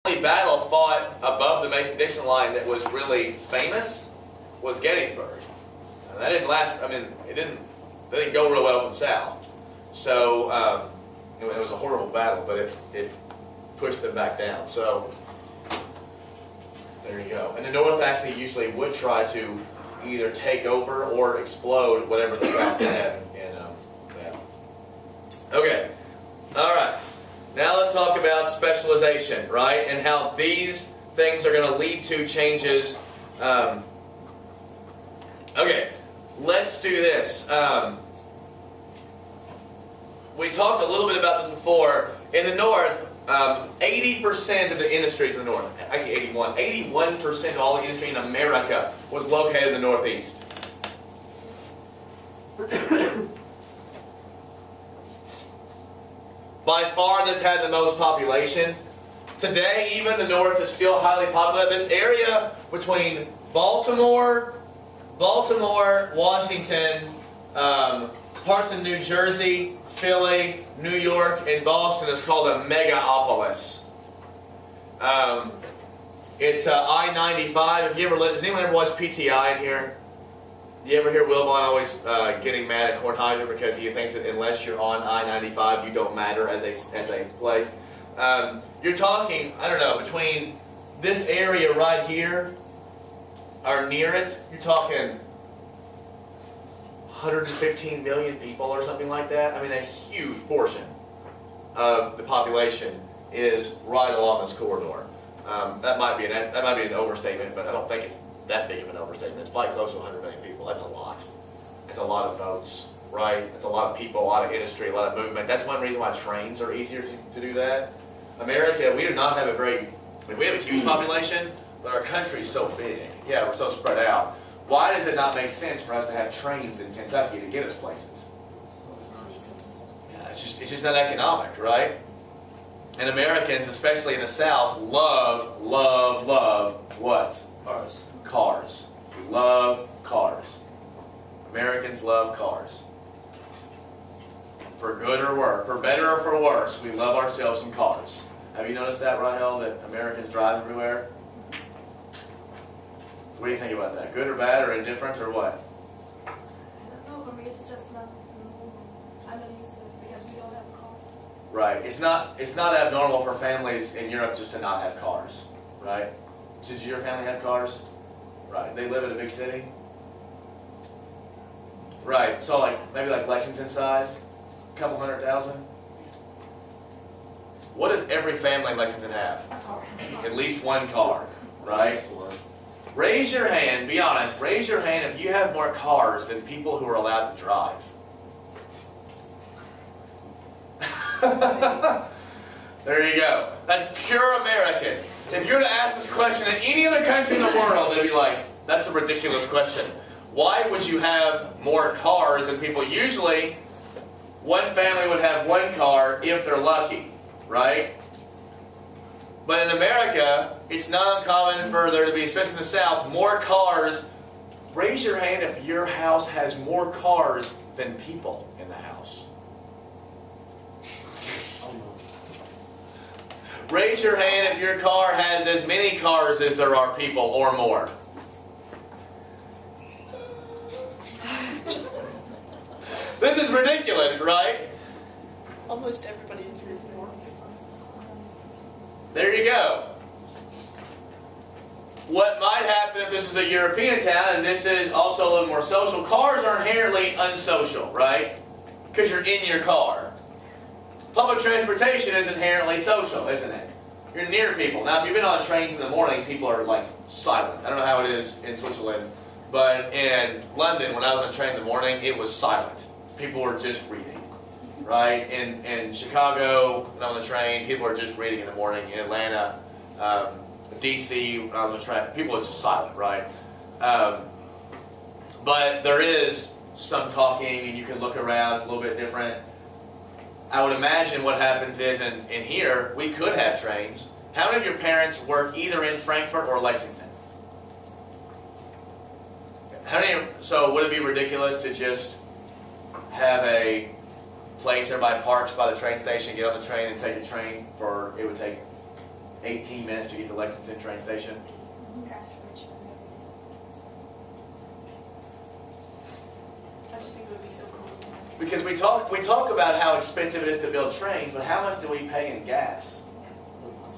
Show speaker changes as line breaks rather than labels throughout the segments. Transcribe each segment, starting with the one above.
only battle fought above the Mason-Dixon line that was really famous was Gettysburg. And that didn't last. I mean, it didn't go real well for the South. So it was a horrible battle, but it pushed them back down. So there you go. And the North actually usually would try to either take over or explode whatever the South had in battle. Okay. All right. Now let's talk about specialization, right? And how these things are going to lead to changes. Okay. Let's do this. We talked a little bit about this before. In the North, 80% of the industries in the North, actually 81% of all the industry in America was located in the Northeast. By far, this had the most population. Today, even the North is still highly populated. This area between Baltimore, Washington, parts of New Jersey, Philly, New York, and Boston is called a megapolis. It's I-95. Does anyone ever watch PTI in here? You ever hear Wilbon always getting mad at Kornheiser because he thinks that unless you're on I-95, you don't matter as a place? You're talking, I don't know, between this area right here or near it, you're talking 115 million people or something like that. I mean, a huge portion of the population is right along this corridor. That might be an overstatement, but I don't think it's that big of an overstatement. It's probably close to 100 million people. That's a lot. It's a lot of votes, right? It's a lot of people, a lot of industry, a lot of movement. That's one reason why trains are easier to do that. America, we do not have we have a huge population, but our country's so big. Yeah, we're so spread out. Why does it not make sense for us to have trains in Kentucky to get us places? Yeah, it's just not economic, right? And Americans, especially in the South, love what? Cars. We love cars. Americans love cars. For good or worse, for better or for worse, we love ourselves some cars. Have you noticed that, Rahel, that Americans drive everywhere? What do you think about that? Good or bad or indifferent or what?
I don't know. For me, it's just not normal. I'm not used to it because we don't have cars.
Right. It's not abnormal for families in Europe just to not have cars, right? Does your family have cars? Right. They live in a big city? Right. So maybe like Lexington size? A couple 100,000? What does every family in Lexington have? At least one car, right? Raise your hand, be honest, raise your hand if you have more cars than people who are allowed to drive. There you go. That's pure American. If you were to ask this question in any other country in the world, they'd be like, that's a ridiculous question. Why would you have more cars than people? Usually, one family would have one car if they're lucky, right? But in America, it's not uncommon for there to be, especially in the South, more cars. Raise your hand if your house has more cars than people in the house. Raise your hand if your car has as many cars as there are people or more. This is ridiculous, right?
Almost everybody is using more.
There you go. What might happen if this is a European town and this is also a little more social? Cars are inherently unsocial, right? Because you're in your car. Public transportation is inherently social, isn't it? You're near people. Now, if you've been on trains in the morning, people are like silent. I don't know how it is in Switzerland, but in London, when I was on a train in the morning, it was silent. People were just reading, right? In Chicago, when I'm on the train, people are just reading in the morning. In Atlanta, DC, when I was on the train, people are just silent, right? But there is some talking, and you can look around. It's a little bit different. I would imagine what happens is, in here, we could have trains. How many of your parents work either in Frankfurt or Lexington? So would it be ridiculous to just have a place everybody parks by the train station, get on the train and take a train for, it would take 18 minutes to get to Lexington train station.
Past Richmond.
I just think it would be so cool.
Because we talk about how expensive it is to build trains, but how much do we pay in gas?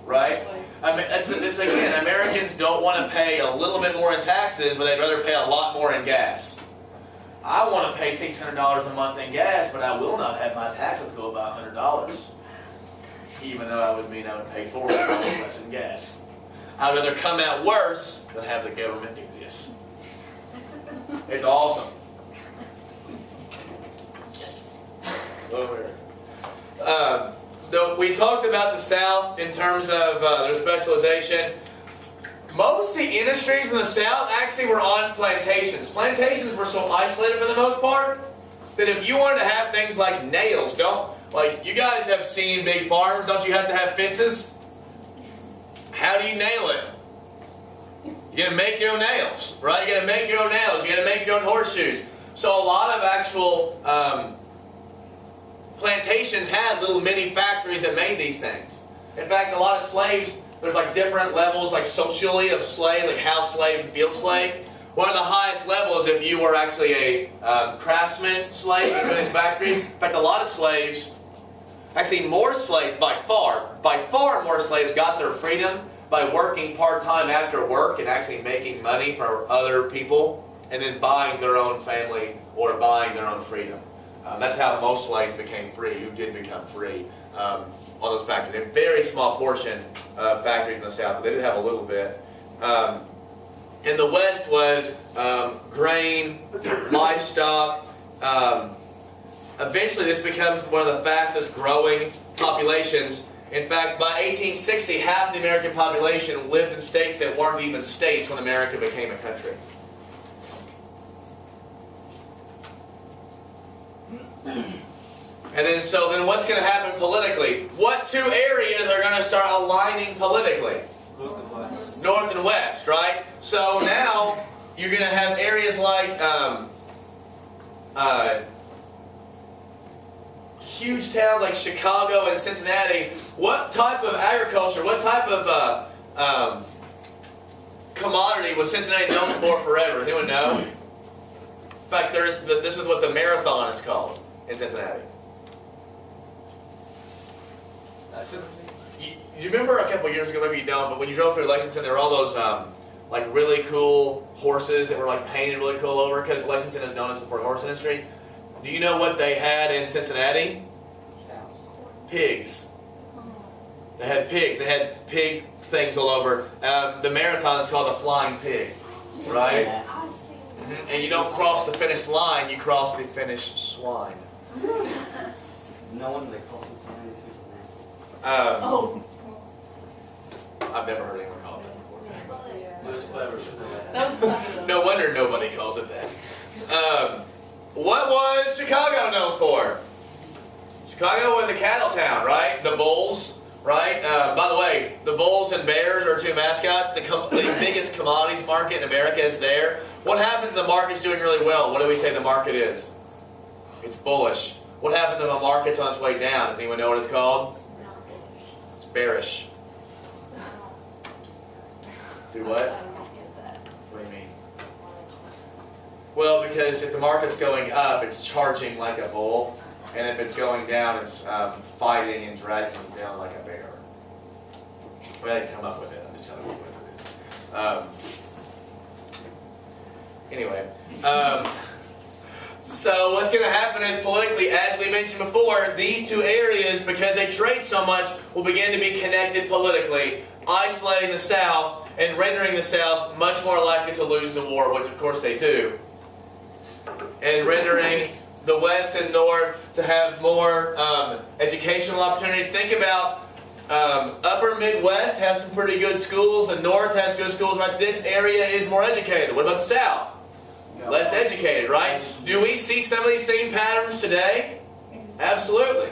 Right? I mean, this again, Americans don't want to pay a little bit more in taxes, but they'd rather pay a lot more in gas. I want to pay $600 a month in gas, but I will not have my taxes go about $100. Even though I would mean I would pay $400 less in gas. I'd rather come out worse than have the government do this. It's awesome. Yes. Over. We talked about the South in terms of their specialization. Most of the industries in the South actually were on plantations. Plantations were so isolated for the most part that if you wanted to have things like nails, like you guys have seen big farms, don't you have to have fences? How do you nail it? You gotta make your own nails, right? You gotta make your own nails. You gotta make your own horseshoes. So a lot of actual plantations had little mini factories that made these things. In fact, a lot of slaves, there's like different levels, like socially of slave, like house slave and field slave. One of the highest levels if you were actually a craftsman slave in this factory. In fact, a lot of slaves, actually more slaves by far more slaves got their freedom by working part-time after work and actually making money for other people and then buying their own family or buying their own freedom. That's how most slaves became free, who did become free. All those factories. A very small portion of factories in the South, but they did have a little bit. In the West was grain, livestock. Eventually this becomes one of the fastest growing populations. In fact, by 1860, half the American population lived in states that weren't even states when America became a country. And then what's going to happen politically? What two areas are going to start aligning politically? North and West, right? So now you're going to have areas like huge towns like Chicago and Cincinnati. What type of agriculture, what type of commodity was Cincinnati known for forever? Does anyone know? In fact, this is what the marathon is called in Cincinnati. You remember a couple of years ago, maybe you don't, but when you drove through Lexington, there were all those like really cool horses that were like painted really cool over because Lexington is known as for the horse industry. Do you know what they had in Cincinnati? Pigs. They had pigs. They had pig things all over. The marathon is called the Flying Pig, right? And you don't cross the finish line, you cross the finish swine.
No wonder they call Cincinnati Cincinnati.
I've never heard anyone call it that
It was clever.
That was clever.
No wonder nobody calls it that. What was Chicago known for? Chicago was a cattle town, right? The bulls, right? By the way, the bulls and bears are two mascots. The biggest commodities market in America is there. What happens if the market's doing really well? What do we say the market is? It's bullish. What happens if the market's on its way down? Does anyone know what it's called? It's bearish. Do what? What do you mean? Well, because if the market's going up, it's charging like a bull. And if it's going down, it's fighting and dragging you down like a bear. Well, I didn't come up with it. I'm just telling you what it is. Anyway. So what's going to happen is politically, as we mentioned before, these two areas, because they trade so much, will begin to be connected politically, isolating the South and rendering the South much more likely to lose the war, which of course they do. And rendering the West and North to have more educational opportunities. Think about upper Midwest has some pretty good schools. The North has good schools, right? This area is more educated. What about the South? Less educated, right? Do we see some of these same patterns today? Absolutely.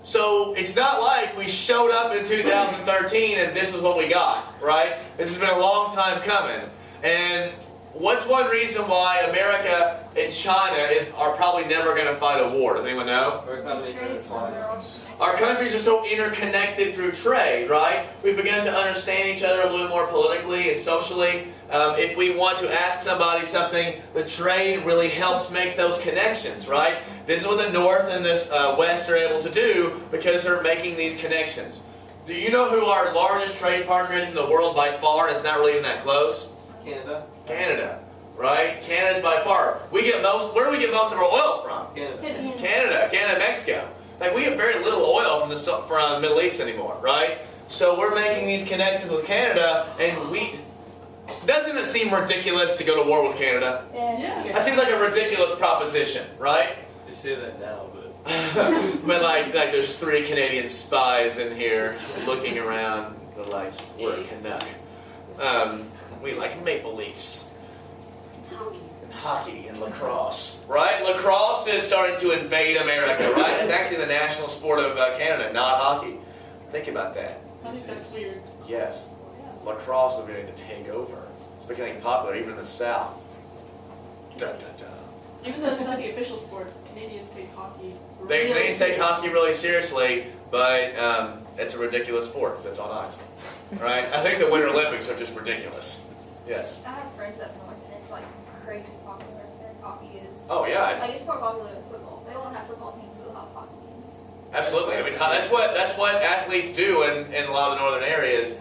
So it's not like we showed up in 2013 and this is what we got, right? This has been a long time coming. And what's one reason why America and China are probably never going to fight a war? Does anyone know?
Our economies are
Trade, so they're
declining.
all
Our countries are so interconnected through trade, right? We've begun to understand each other a little more politically and socially. If we want to ask somebody something, the trade really helps make those connections, right? This is what the North and the West are able to do because they're making these connections. Do you know who our largest trade partner is in the world by far? And it's not really even that close.
Canada.
Canada, right? Canada's by far. We get most. Where do we get most of our oil from?
Canada.
Canada, Mexico. Like we have very little oil from the Middle East anymore, right? So we're making these connections with Canada, and doesn't it seem ridiculous to go to war with Canada?
Yeah.
That seems like a ridiculous proposition, right?
They say that now, but
But like there's 3 Canadian spies in here looking around. They're like, we're a Canuck. We like Maple Leafs. And hockey and lacrosse, right? Lacrosse is starting to invade America, right? It's actually the national sport of Canada, not hockey. Think about that.
I think that's weird.
Yes, lacrosse is beginning to take over. It's becoming popular even in the South. Dun, dun, dun.
Even though it's not the official sport, Canadians take hockey.
Canadians take hockey really seriously, but it's a ridiculous sport because it's on ice, right? I think the Winter Olympics are just ridiculous. Yes.
I have friends up north, and it's like crazy popular. Their hockey is.
Oh yeah,
Like it's more popular than football. They won't have football teams without have hockey teams.
absolutely. I mean, that's what athletes do in a lot of the northern areas.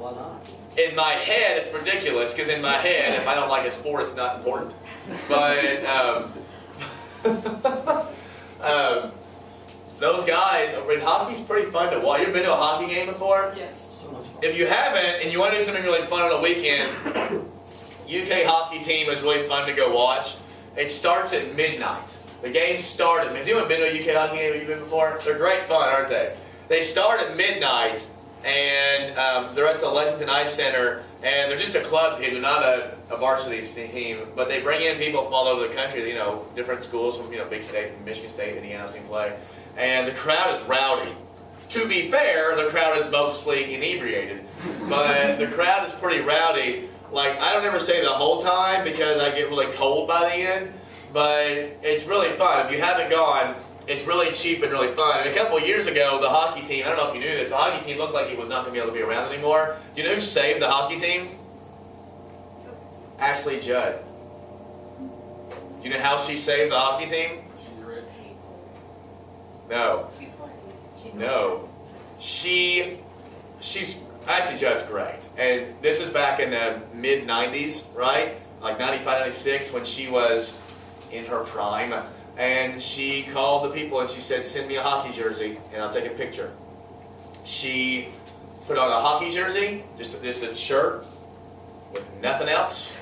why not?
In my head, it's ridiculous because in my head, if I don't like a sport, it's not important. But those guys, I mean, hockey's pretty fun to watch. You ever been to a hockey game before?
Yes.
So much fun.
If you haven't, and you want to do something really fun on a weekend, UK hockey team is really fun to go watch. It starts at midnight. The games start at. Has anyone been to a UK hockey game? Have you been before? They're great fun, aren't they? They start at midnight, and they're at the Lexington Ice Center, and they're just a club team. They're not a varsity team, but they bring in people from all over the country. You know, different schools from big state, Michigan State, Indiana, same play, and the crowd is rowdy. To be fair, the crowd is mostly inebriated, but the crowd is pretty rowdy. Like, I don't ever stay the whole time because I get really cold by the end, but it's really fun. If you haven't gone, it's really cheap and really fun. And a couple of years ago, the hockey team, I don't know if you knew this, the hockey team looked like it was not going to be able to be around anymore. Do you know who saved the hockey team? Ashley Judd. Do you know how she saved the hockey team?
She's rich.
No. No. She's Ashley Judd's great. And this is back in the mid-90s, right? Like 95, 96, when she was in her prime. And she called the people and she said, send me a hockey jersey and I'll take a picture. She put on a hockey jersey, just a shirt with nothing else,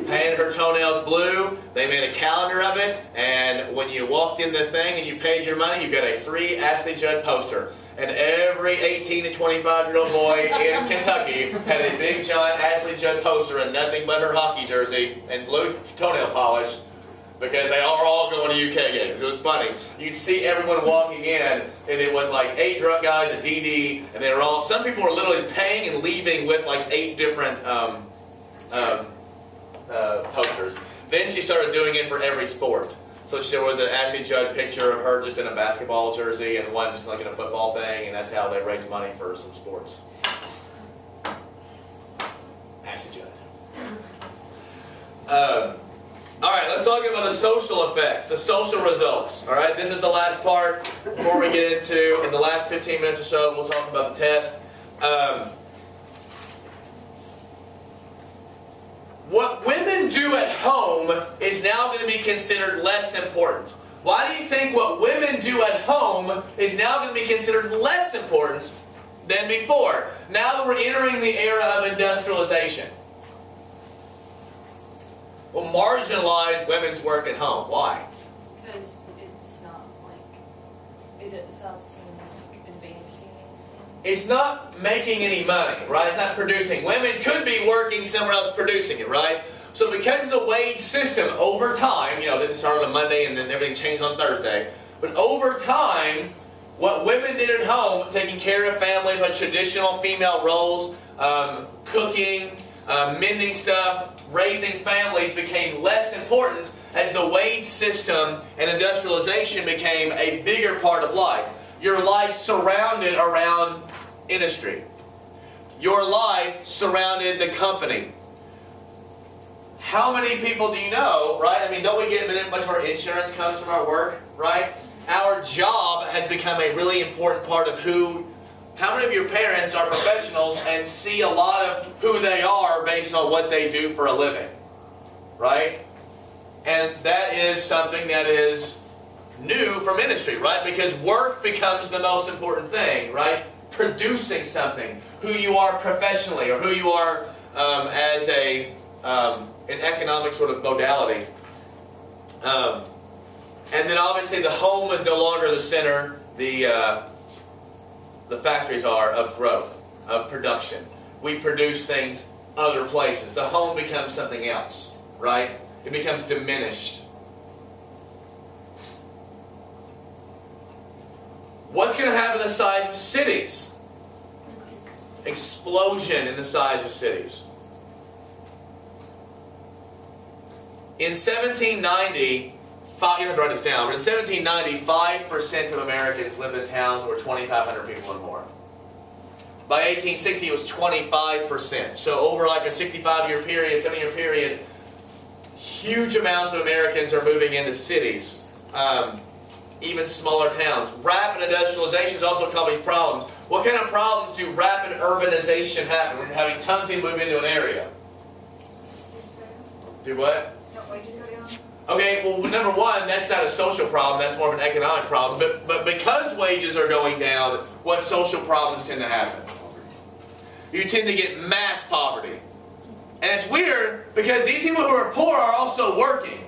painted her toenails blue. They made a calendar of it, and when you walked in the thing and you paid your money, you got a free Ashley Judd poster. And every 18 to 25-year-old boy in Kentucky had a big giant Ashley Judd poster and nothing but her hockey jersey and blue toenail polish, because they are all going to UK games. It was funny. You'd see everyone walking in, and it was like 8 drunk guys, a DD, and they were all, some people were literally paying and leaving with like 8 different posters. Then she started doing it for every sport. So there was an Ashley Judd picture of her just in a basketball jersey and one just like in a football thing, and that's how they raised money for some sports. Ashley Judd. All right, let's talk about the social effects, the social results. All right, this is the last part before we get into, in the last 15 minutes or so, we'll talk about the test. What women do at home is now going to be considered less important. Why do you think what women do at home is now going to be considered less important than before? Now that we're entering the era of industrialization. Well, marginalize women's work at home. Why?
Because it's not like, it's not seen as like advancing anything.
It's not making any money, right? It's not producing. Women could be working somewhere else producing it, right? So because of the wage system, over time, it didn't start on a Monday and then everything changed on Thursday, but over time, what women did at home, taking care of families like traditional female roles, cooking, mending stuff, raising families became less important as the wage system and industrialization became a bigger part of life. Your life surrounded around industry. Your life surrounded the company. How many people do you know, right? I mean, don't we get much of our insurance comes from our work, right? Our job has become a really important part of how many of your parents are professionals and see a lot of who they are based on what they do for a living, right? And that is something that is new from industry, right? Because work becomes the most important thing, right? Producing something, who you are professionally, or who you are as an economic sort of modality. And then obviously the home is no longer the center. The factories are of growth, of production. We produce things other places. The home becomes something else, right? It becomes diminished. What's going to happen to the size of cities? Explosion in the size of cities. In 1790, you don't have to write this down, but in 1790, 5% of Americans lived in towns where 2,500 people or more. By 1860, it was 25%. So over like a 65-year period, 70-year period, huge amounts of Americans are moving into cities, even smaller towns. Rapid industrialization is also causing problems. What kind of problems do rapid urbanization happen? We're having tons of people move into an area. Do what? Okay, well, number one, that's not a social problem. That's more of an economic problem. But because wages are going down, what social problems tend to happen? You tend to get mass poverty. And it's weird because these people who are poor are also working.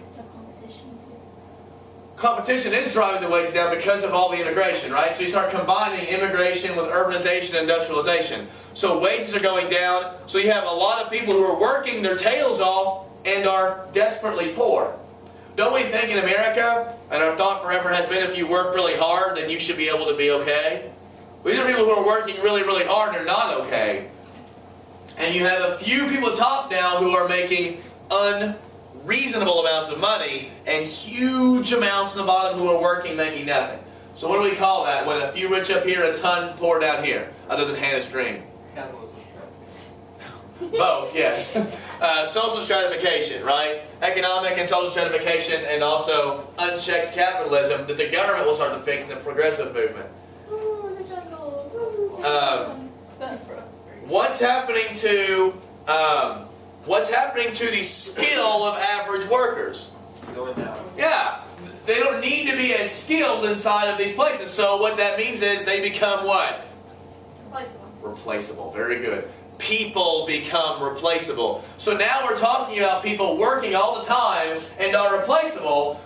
Competition is driving the wages down because of all the immigration, right? So you start combining immigration with urbanization and industrialization. So wages are going down. So you have a lot of people who are working their tails off and are desperately poor. Don't we think in America, and our thought forever has been, if you work really hard, then you should be able to be okay? Well, these are people who are working really, really hard and they're not okay. And you have a few people at top now who are making unreasonable amounts of money and huge amounts on the bottom who are working making nothing. So what do we call that? When a few rich up here and a ton poor down here, other than Hannah's dream?
Capitalism.
Both, yes. Social stratification, right? Economic and social stratification, and also unchecked capitalism that the government will start to fix in the progressive movement.
Ooh, the jungle. Ooh.
What's happening to the skill of average workers?
Going down.
Yeah, they don't need to be as skilled inside of these places. So what that means is they become what?
Replaceable.
Replaceable. Very good. People become replaceable. So now we're talking about people working all the time and are replaceable.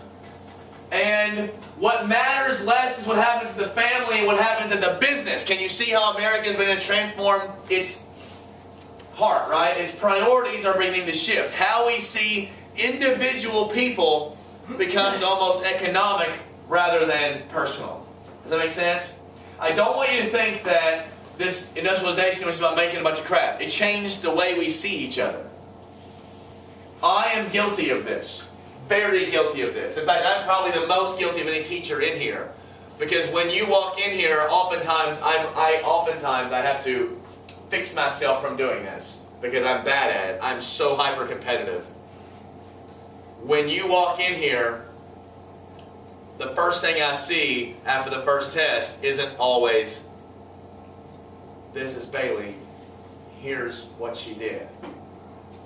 And what matters less is what happens to the family and what happens in the business. Can you see how America has been to transform its heart, right? Its priorities are beginning to shift. How we see individual people becomes almost economic rather than personal. Does that make sense? I don't want you to think that this industrialization was about making a bunch of crap. It changed the way we see each other. I am guilty of this. Very guilty of this. In fact, I'm probably the most guilty of any teacher in here. Because when you walk in here, oftentimes I have to fix myself from doing this. Because I'm bad at it. I'm so hyper competitive. When you walk in here, the first thing I see after the first test isn't always, "This is Bailey, here's what she did."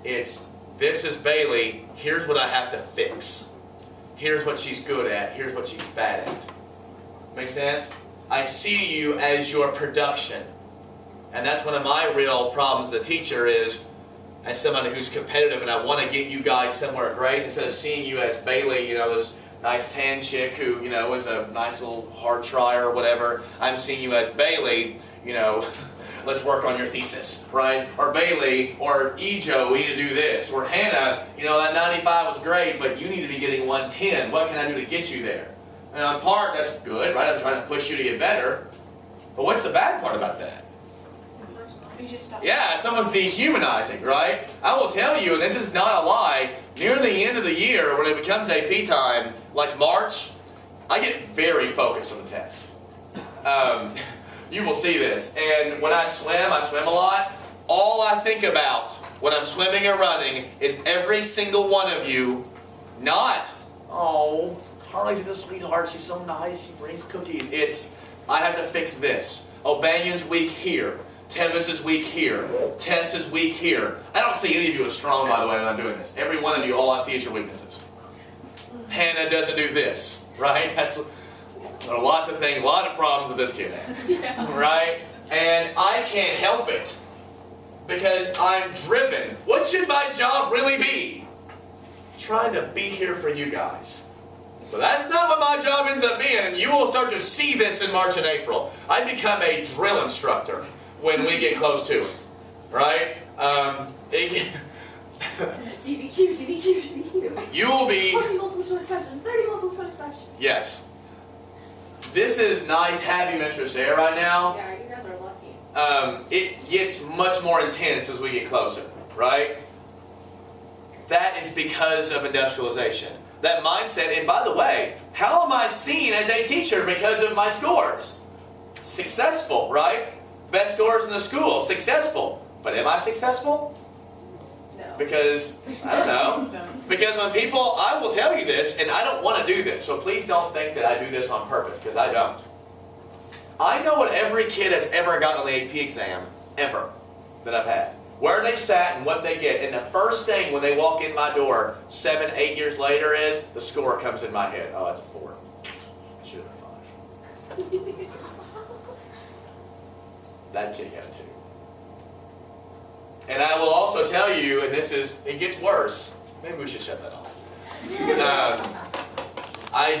It's, "This is Bailey, here's what I have to fix. Here's what she's good at, here's what she's bad at." Make sense? I see you as your production. And that's one of my real problems as a teacher is, as somebody who's competitive and I want to get you guys somewhere great, instead of seeing you as Bailey, this nice tan chick who, is a nice little hard trier or whatever, I'm seeing you as Bailey, let's work on your thesis, right? Or Bailey, or Ejo, we need to do this. Or Hannah, that 95 was great, but you need to be getting 110. What can I do to get you there? And on part, that's good, right? I'm trying to push you to get better. But what's the bad part about that?
We should stop.
Yeah, it's almost dehumanizing, right? I will tell you, and this is not a lie, near the end of the year, when it becomes AP time, like March, I get very focused on the test. You will see this. And when I swim a lot. All I think about when I'm swimming or running is every single one of you, not, oh, Harley's a sweetheart, she's so nice, she brings cookies. It's, I have to fix this. O'Banion's weak here. Tevis is weak here. Tess is weak here. I don't see any of you as strong, by the way, when I'm doing this. Every one of you, all I see is your weaknesses. Hannah doesn't do this, right? There are lots of things, a lot of problems with this kid, right? And I can't help it because I'm driven. What should my job really be? Trying to be here for you guys. But that's not what my job ends up being, and you will start to see this in March and April. I become a drill instructor when we get close to it, right?
DBQ.
You will be...
20 multiple choice questions, 30 multiple choice questions.
Yes. This is nice, happy Mistress Air right now.
Yeah, you guys are lucky.
It gets much more intense as we get closer, right? That is because of industrialization. That mindset, and by the way, how am I seen as a teacher because of my scores? Successful, right? Best scores in the school, successful. But am I successful?
No.
Because, I don't know.
No.
Because when people, I will tell you this, and I don't want to do this, so please don't think that I do this on purpose, because I don't. I know what every kid has ever gotten on the AP exam, ever, that I've had. Where they sat and what they get. And the first thing when they walk in my door 7, 8 years later is, the score comes in my head. Oh, that's a 4. Should have been 5. That kid got a 2. And I will also tell you, and this is, it gets worse. Maybe we should shut that off. I